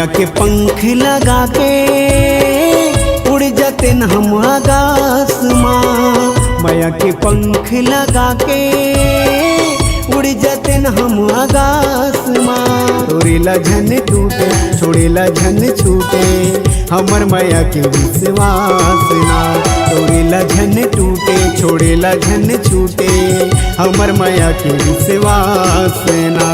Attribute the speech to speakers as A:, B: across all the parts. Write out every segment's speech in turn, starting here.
A: माया के पंख लगा के उड़ जाते न हम आकाश माँ। माया के पंख लगा के उड़ जाते न हम आकाश माँ। तोरेला झन टूटे छोड़ेला झन छूटे हमर माया के विश्वास ना। तोरेला झन टूटे छोड़ेला झन छूटे हमर माया के विश्वास ना।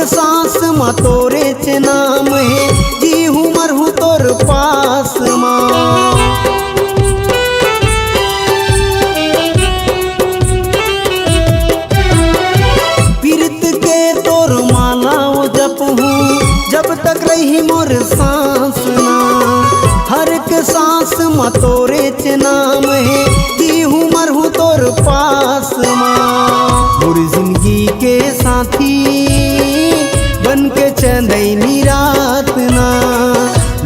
A: सांस माँ तोरे चे नाम है जी हूँ मरहूँ तोर पास माँ। पीरत के तोर माला वो जप हूँ जब तक रही मोर सांस ना। हर एक सांस माँ तोरे चे नाम है जी हूँ मरहूँ तोर पास माँ। मोर जिंदगी के साथी बन के चंदैनी रात ना।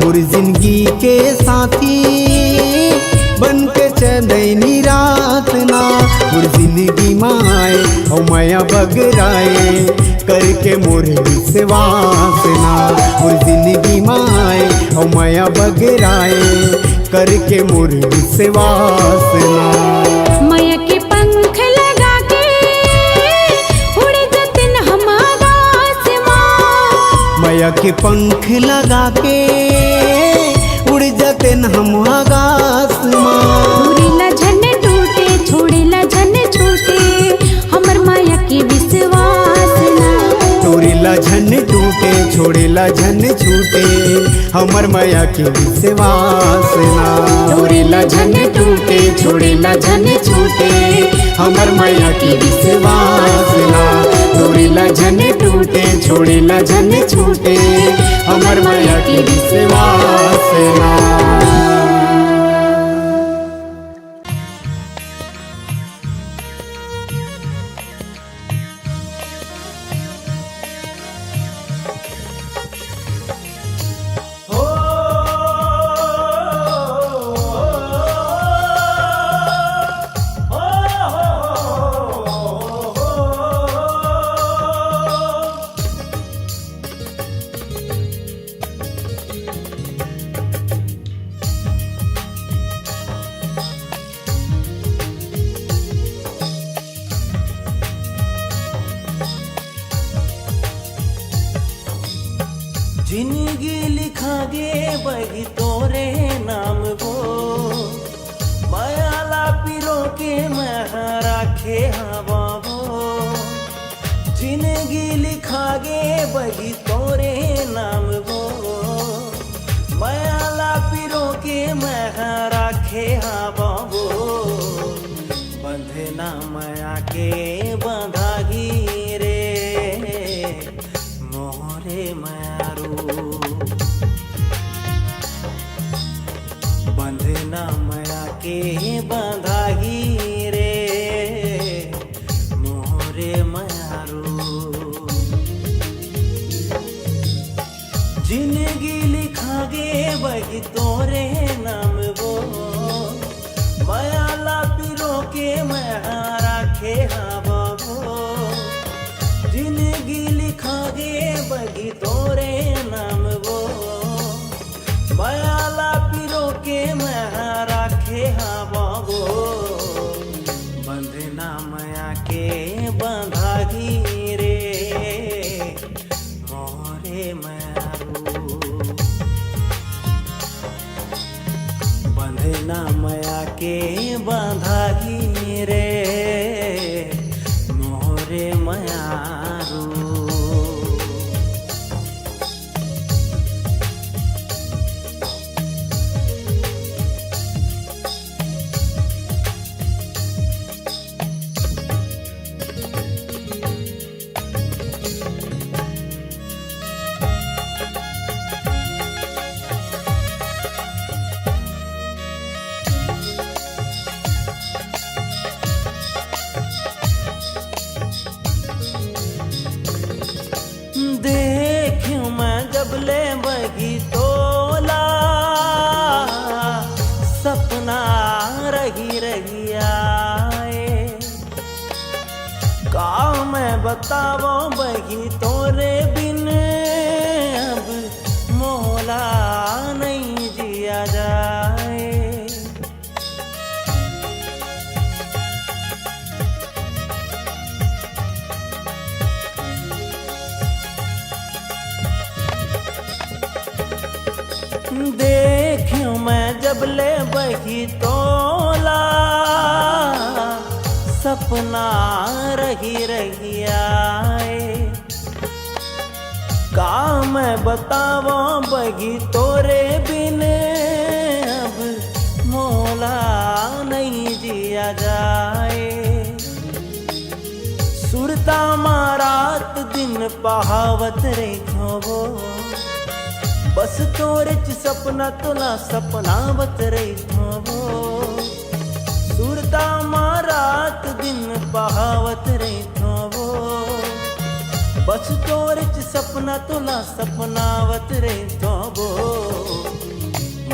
A: मोर जिंदगी के साथी बन के चंदैनी रात ना। मोर जिंदगी माए ओ माया बगराए करके मोर विश्वास ना। मोर जिंदगी माए ओ माया बगराए करके मोर विश्वास ना।
B: माया के पंख लगा के उड़ जाते न हम आकाश माँ।
A: माया के पंख लगा के उड़ जाते न हम आकाश माँ।
B: तोरेला झन टूटे छोड़ेला झन छूटे हमर माया के विश्वास ना।
A: तोरेला झन टूटे छोड़ेला झन छूटे हमर माया के विश्वास ना।
B: तोरेला झन टूटे छोड़ेला झन छूटे
A: हमर माया के विश्वास ना। तोरेला झन टूटे छोड़ेला झन छूटे हमर माया के विश्वास ना।
C: जिंदगी लिखागे बही तोरे नाम वो मायाला पिरो के मैं राखे हवा वो। जिंदगी लिखागे बही तोरे नाम वो मायाला पिरो पिरो के मैं राखे हाँ बाबो बंधना माया के बंधागी रे मोरे मारू बंधना माया के बंधागी रे मोरे मारू जिंदगी लिखागे वही तोरे नाम वो मायाला पिरो के मैं राखे हाँ बाबो जिंदगी लिखागे वही तोरे नाम वो मायाला पिरो के मैं राखे हाँ बाबो बंधना माया के बंधागी रे मोरे मारू बंधना माया के बंधागी रे मोरे मारू देखूं मैं जब ले वही तोला सपना रही रही आए का मैं बतावो वही तोरे बिन अब मोला नहीं जिया जाए देखूं मैं जब ले वही तोला सपना रही रही आए का मैं बतावो वही तोरे बिन अब मोला नहीं जिया जाए सुरता मारात दिन पहावत रे खोवो बस तोरे च सपना तोला सपनावत रही थो सुरता मारात दिन पहावत रही थो बस तोरे च सपना तोला सपनावत रही थो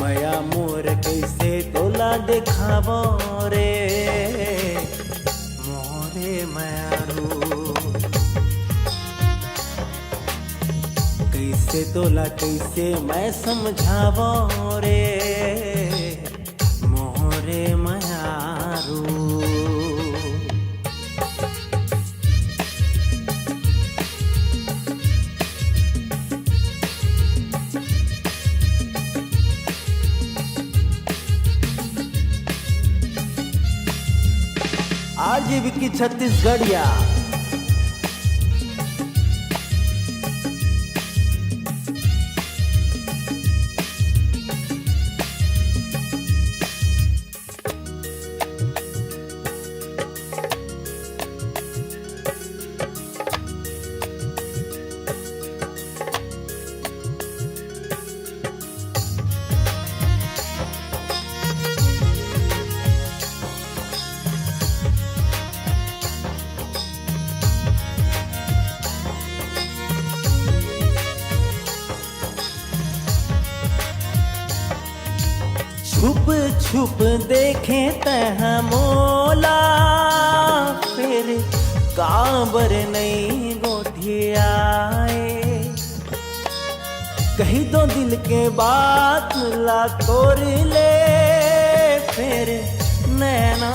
C: माया मोर कैसे तोला देखावो रे मोरे मारू कैसे तोला कैसे मैं समझावो रे मोरे मारू आजीविकी छत्तीसगढ़िया छुप छुप देखे तह मोला फिर काबर नहीं गोठियाए कही दो दिल के बात ला तोड़ ले फिर नैना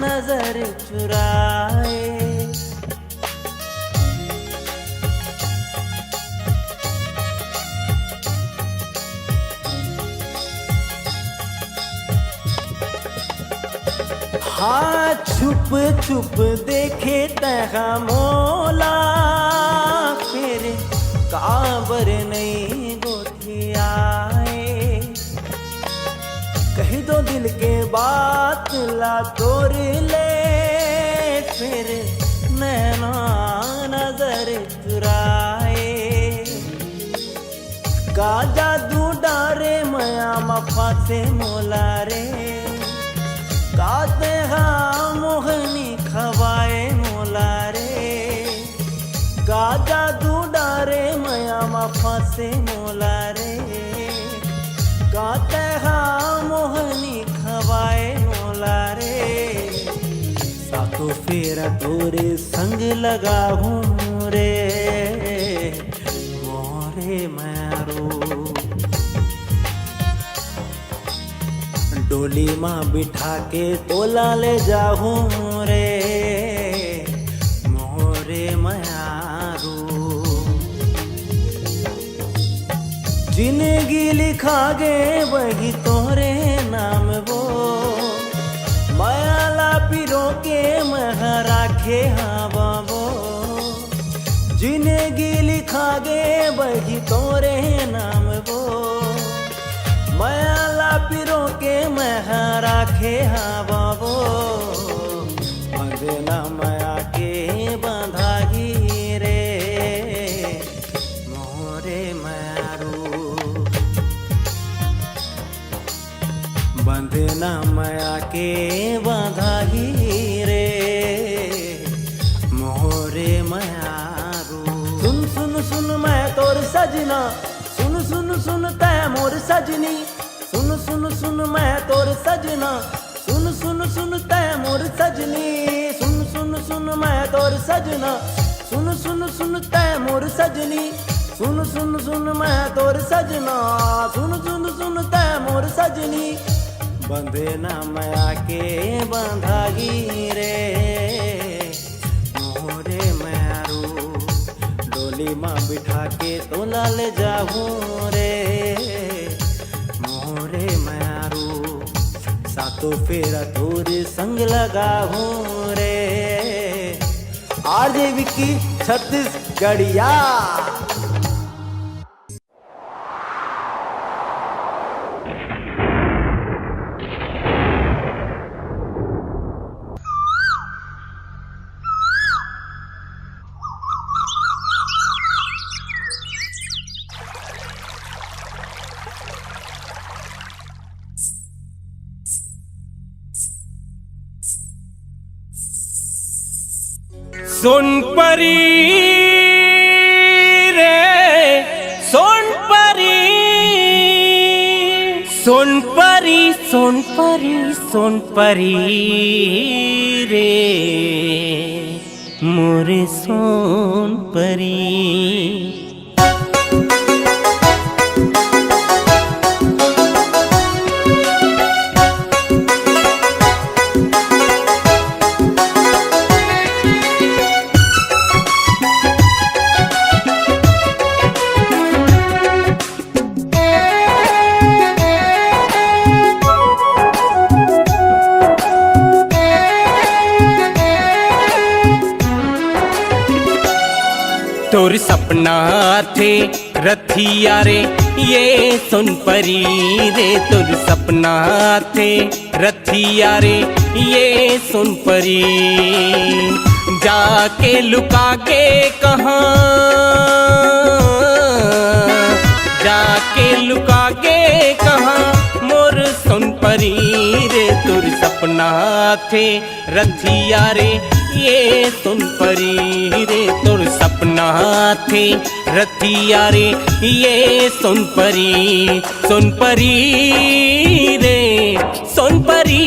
C: नजर चुराए हाँ छुप छुप देखे तह मोला फिर काबर नहीं गोठियाए जाला तोरी ले फिर नैना नजर चुराए का जादू डारे मया मफा से मोला रे काते हाँ मोहनी खवाए मोला रे का जादू डारे मया मफा से मोला रे काते हाँ मोहनी खवाए मोला रे सातो फेरा तोरे संग लगा हूँ रे मोरे मारो डोली माँ बिठा के तोला ले जाऊं रे मोरे मारो जिंदगी लिखा गे वही तोरे नाम वो मायाला पिरो के मह राखे हाँ बाबो जिंदगी लिखा गे वही तोरे नाम वो मायाला पिरो के मह राखे हाँ बाबो बंधना माया के बंधागी रे मोरे मारो बंधना माया के बंधागी रे मोरे मारो सुन सुन सुन मैं तोर सजना सुन सुन सुन तै मोर सजनी सुन सुन सुन मैं तोर सजना सुन सुन सुन तै मोर सजनी सुन सुन सुन मैं तोर सजना सुन सुन सुन तै मोर सजनी सुन सुन सुन मैं तोर सजना सुन सुन सुन तै मोर सजनी बंधना माया के बंधागी रे मोरे मारो डोली माँ बिठा के तोला ले जाऊं रे मोरे मारो सातो फेरा तोरे संग लगा हूँ रे आरजे विक्की छत्तीसगढ़िया
D: सोनपरी रे सोनपरी सोनपरी सोनपरी सोनपरी रे मोरे सोनपरी तोर सपना थे रथिया रे ये सोनपरी रे तोर सपना थे रथिया रे ये सोनपरी जाके लुका के कहाँ जाके लुका के कहाँ मोर सोनपरी रे तोर सपना थे रथिया रे ये सोनपरी रे तोर सपना थे रथिया रे ये सोनपरी सोनपरी रे सोनपरी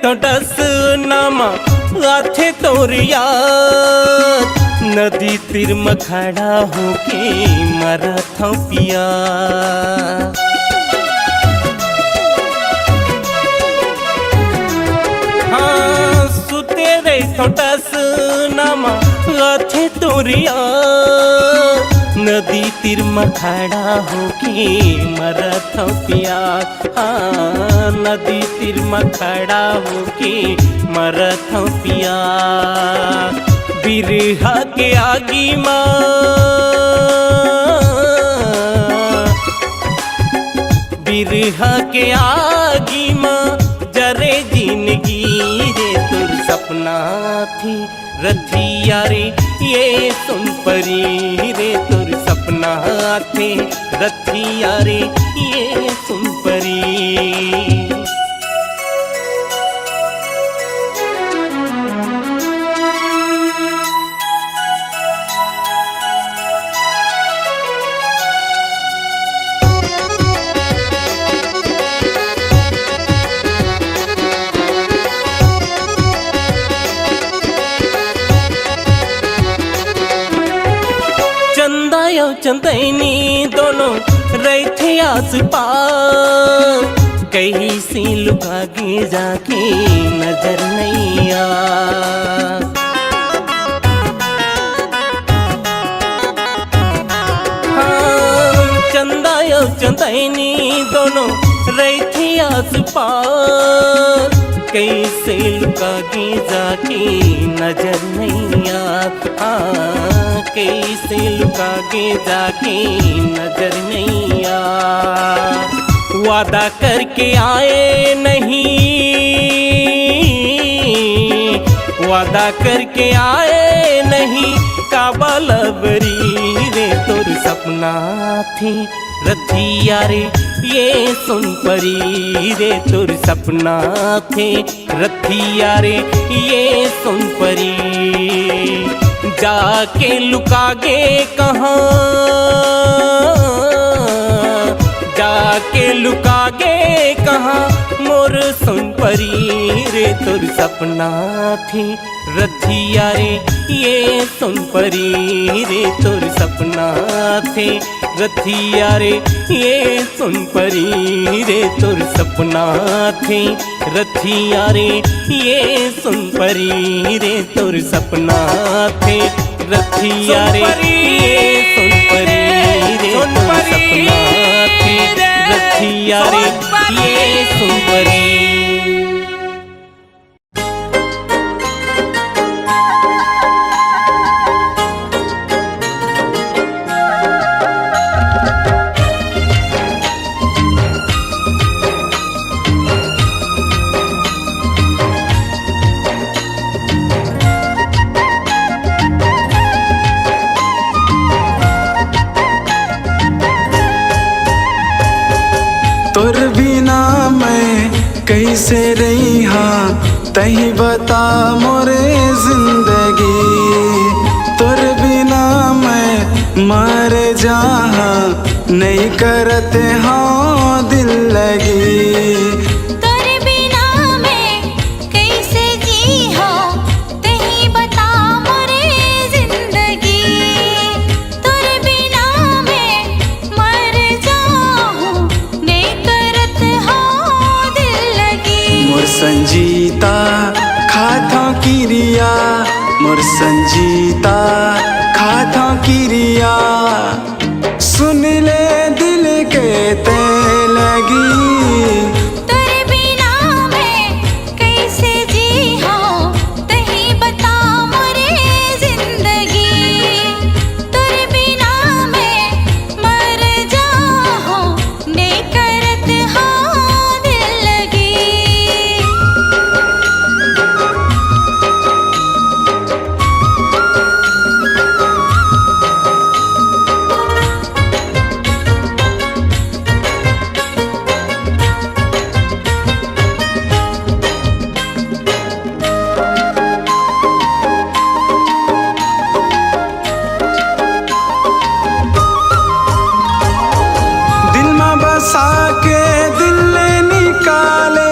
D: तो डस नामा आथे तोर याद नदी तीर में खड़ा होके मरत हूँ पिया। हाँ सुते रे छोटस नामा अथे तोरिया, नदी तीर में खड़ा होके मरत हूँ पिया। हाँ नदी तीर में खड़ा होके मरत हूँ पिया। बिरहा के आगी माँ, बिरहा के आगी माँ जरे जिंदगी रे तुर सपना थी रथिया रे ये सुन परी रे तुर सपना थे रथिया रे ये सुन परी। चंदैनी दोनों रहते आस पास, कहीं से लुका के जाके नजर नहीं आ। हाँ चंदा यो चंदैनी दोनों रहते आस पास, कहीं से लुका के जाके नजर नहीं आ। कैसे लुका के जाके नजर नहीं आ। वादा करके आए नहीं, वादा करके आए नहीं, काबल बरी रे तोर सपना थी रथिया रे ये सुन परी रे तोर सपना थे रथिया रे ये सुन परी। जाके लुकागे कहाँ, जाके लुकागे कहाँ मोर सुन परी रे तोर सपना थी रथिया रे ये सुन परी रे तोर सपना थे रथिया रे ये सुन परी रे तोर सपना थे रथिया रे ये सुन परी रे तोर सपना थे रथिया रे ये सुन परी रे तोर सपना थे रथिया रे ये सुन परी।
E: तोर बिना मैं कैसे रही हाँ तही बता मोरे जिंदगी। तोर बिना मैं मर जहाँ नहीं करते हाँ दिल लगी।
B: तोरे बिना मैं कैसे जी हो तही बता मोरे जिंदगी। तोरे बिना मैं मर जाऊं नहीं करत हो दिल लगी।
E: मोर संजीता खाता किरिया, मोर संजीता खाता किरिया, सुन ले दिल के ते लगी।
B: तोरे बिना मैं कैसे जी हो तही बता मोरे जिंदगी। तोरे बिना मैं मर जाऊं नहीं करत हो दिल लगी।
E: दिल में बसा के दिल निकाले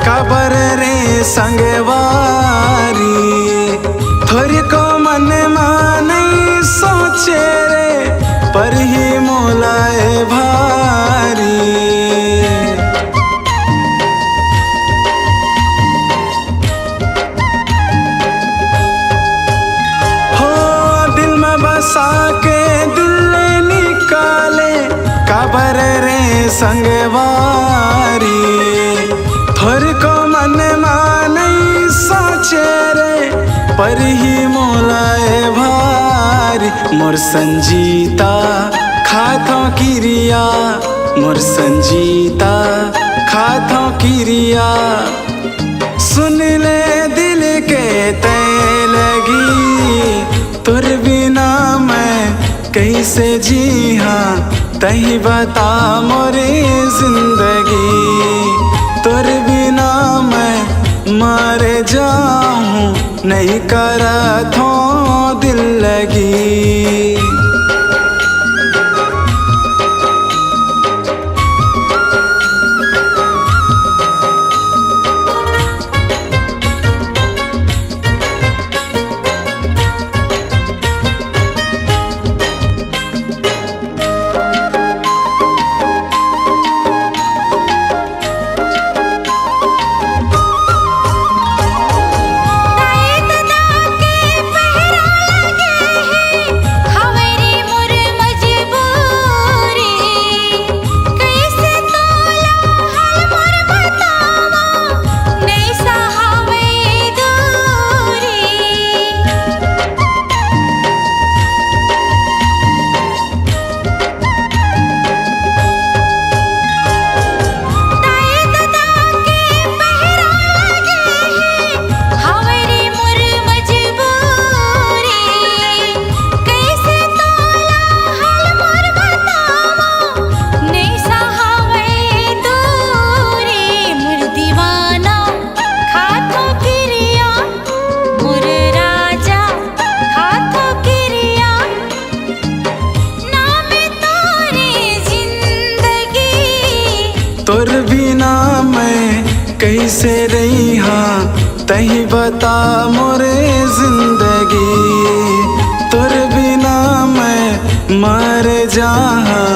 E: कबर रे संगवारी। थोड़ी को मन माने संगवारी थोर को मन माने सोचे रे पर ही मोलाए भारी मोर संजीता खाथों किरिया मोर संजीता खाथों किरिया सुन ले दिल के तय लगी तुर बिना मैं कैसे जी हाँ तही बता मोरे जिंदगी तुर बिना मैं मर जाऊं नहीं करत हूँ दिल लगी तोर बिना मैं कैसे रही हाँ तही बता मोरे जिंदगी तोर बिना मैं मर जहाँ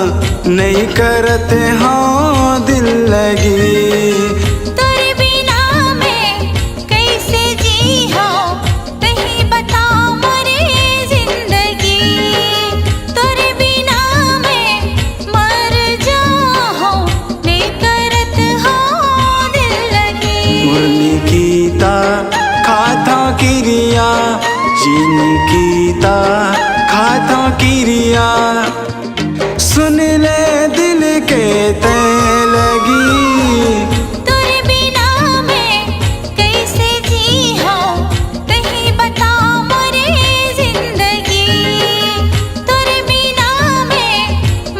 E: नहीं करते हाँ दिल लगी जिनकीता खाता किरिया सुन ले दिल के तय लगी
B: तेरे बिना मैं कैसे जी हूँ कहीं बता मोरे जिंदगी तेरे बिना मैं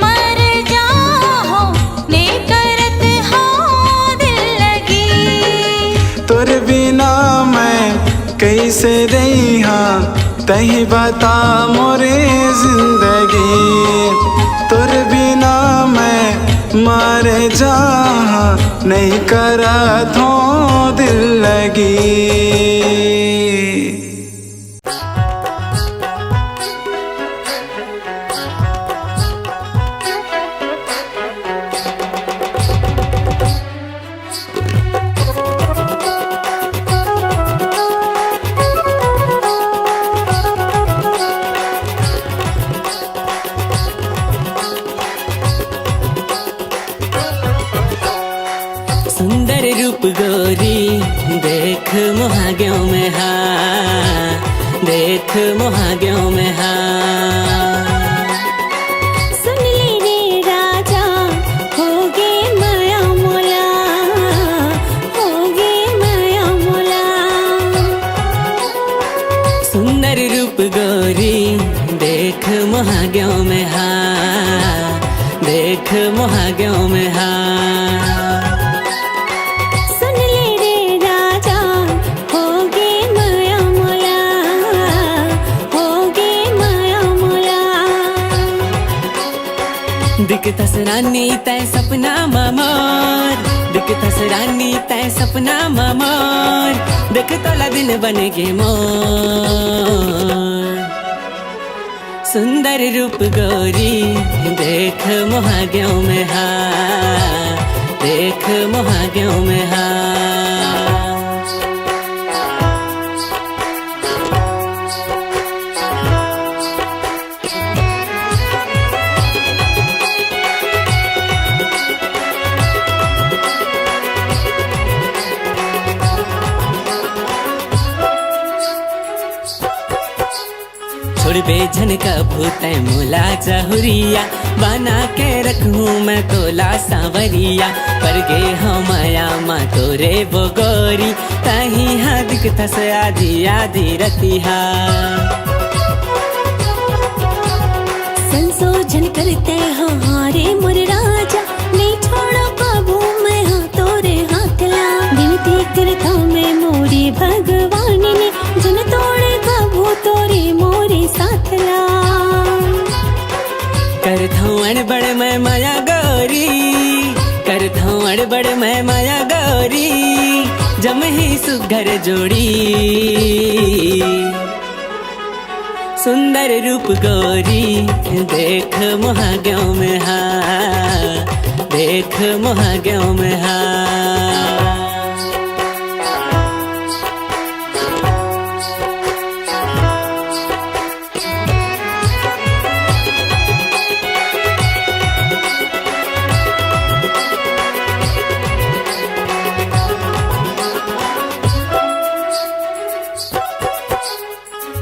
B: मर जाऊँ नहीं करत हूँ दिल लगी
E: तोरे बिना मैं कैसे रही हाँ तही बता मोरे जिंदगी तोर बिना मैं मर जहाँ नहीं करत हूँ दिल लगी
F: सुंदर रूप गोरी देख मोहाग्यों में हाँ देख मोहाग्यों में हाँ
B: सुन ले रे राजा होगे माया मोला होगे माया मोला
F: सुंदर रूप गोरी देख मोहाग्यों में हाँ देख मोहाग्यों में हाँ दिख तसरानी तै सपना ममोर दिख तसरानी तै सपना ममोर देख तोला दिन बन गे मोर सुंदर रूप गोरी देख मोहाग्यों में हाँ देख मोहाग्यों में हाँ छोड़बे झनका भूत मोला जहुरिया बना के रखूं मैं तोला सांवरिया पर गे हम माया माँ तोरे बोगोरी ताही हाँ दिखता से आधी आधी रतिहा
B: संशोधन करते हाँ हारे मोर राजा नहीं छोड़ो काबू मैं हाँ तोरे हाथ ला विनती करता मैं मोरे भगवान ने जन तोड़े काबू तोरे मोरे साथ ला
F: करथौं अड़बड़ मैं माया गौरी करथौं अड़बड़ मैं माया गौरी जम ही सुघर जोड़ी सुंदर रूप गौरी देख मोहाग्यों में हाँ देख मोहाग्यों में हाँ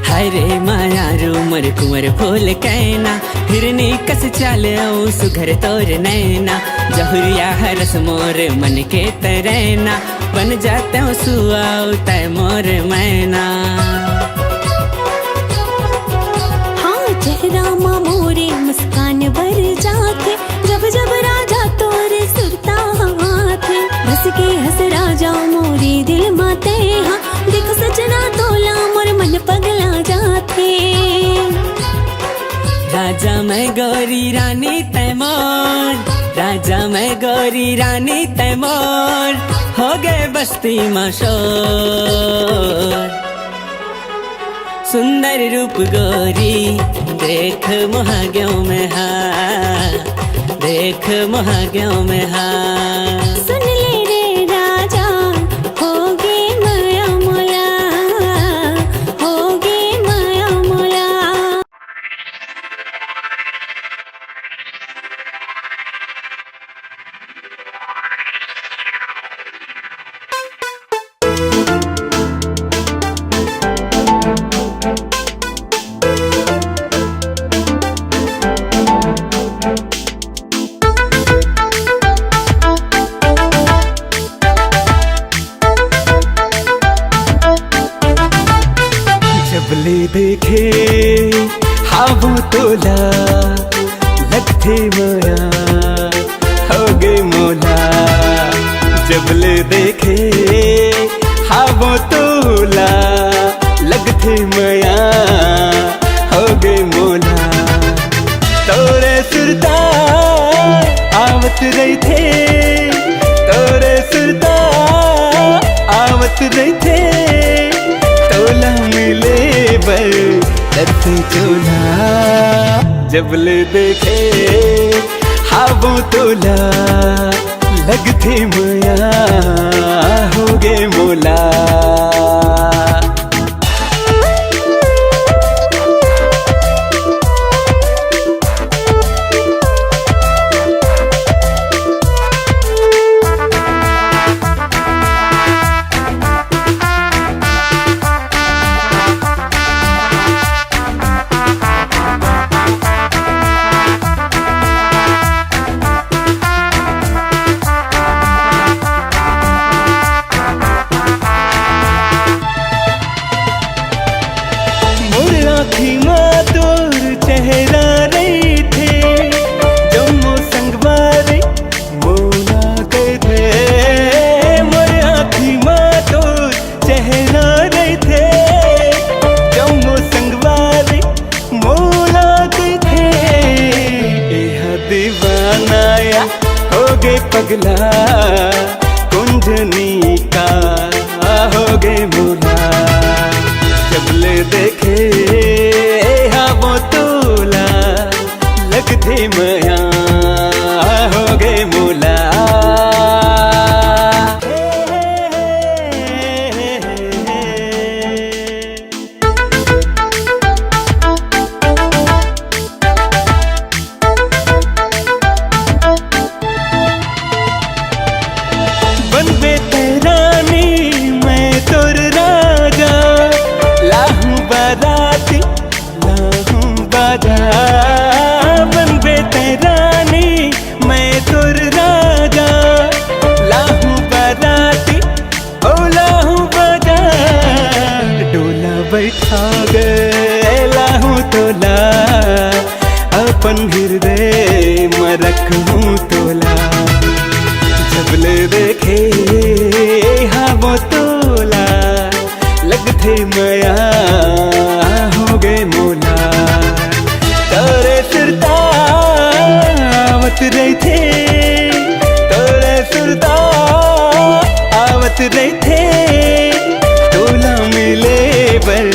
F: हरे माया रूमर कुंवर फूल कहना फिरनी कस चाल सुघर तोर नैना जहुरिया हरस मोर मन के तरैना बन जाते हो सुआओ तय मोर मैना
B: हाँ चेहरा माँ मोरे मुस्कान भर जाते जब जब राजा तोरे सुरता हाथे बस के हंस राजा मोरे दिल माते हाँ देखो सजना तोला मोर मन पगला जाते
F: राजा मैं गौरी रानी तैमोर राजा मैं गौरी रानी तैमोर हो गए बस्ती मशोर सुंदर रूप गौरी देख मोहाग्यों में हाँ देख मोहाग्यों में हाँ
B: सुन ले रे राजा होगे माया मोला होगे माया मोला
E: जबले देखे हावो तोला लगते माया हो गए मोला जबले देखे हावो तोला लगते माया हो गए मोला तोरे सुरता आवत रही थे तोरे सुरता आवत रही थे तोला मिले बर दत्ते चोला जबले देखे हावो तोला लगते माया हो गए मोला चेहरा रही थे जम्मू संगवारी मोला गए थे मोरे आँखी माँ तो चेहरा रही थे जम्मू संगवारी मोला गए थे यह दीवानाया हो गए पगला कुंजनी का हो गए मोला जबले देखे वो तोला लगते माया हो गए मोला बनबे तेरानी मैं तोर राजा लाहू बाराती लाहू आपन हृदय में रखूं तोला, जबले देखे हाँ वो तोला, लगथे मया हो गए मोला। तोरे सुरता आवत रही थे, तोरे सुरता आवत रही थे, तोला मिले बर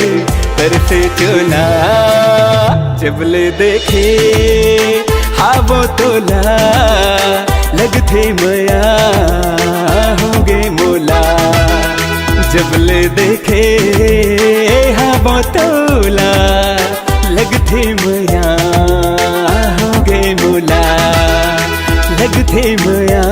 E: तरसे चोला, जबले देखे हाँ वो तोला, लगथे मया हो गए मोला। जबले देखे हाँ वो तोला, लगथे मया हो गए मोला, लगथे मया